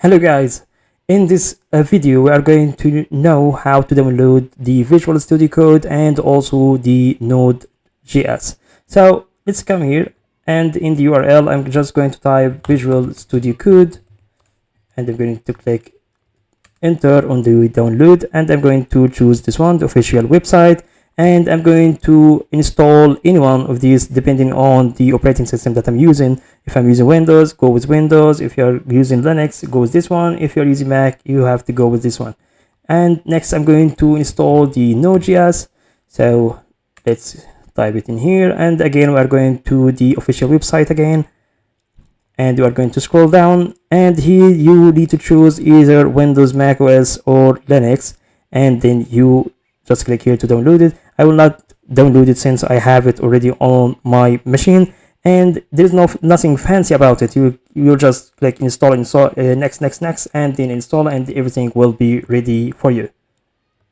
Hello guys, in this video we are going to know how to download the Visual Studio Code and also the Node.js. So let's come here, and in the URL I'm just going to type Visual Studio Code and I'm going to click enter on the download, and I'm going to choose this one, the official website, and I'm going to install any one of these depending on the operating system that I'm using. If I'm using Windows, go with Windows. If you're using Linux, go with this one. If you're using Mac, you have to go with this one. And next I'm going to install the Node.js. So let's type it in here, and again we are going to the official website again, and you are going to scroll down, and here you need to choose either Windows, Mac OS or Linux, and then you just click here to download it. I will not download it since I have it already on my machine, and there's nothing fancy about it. You'll just click install, next, and then install, and everything will be ready for you.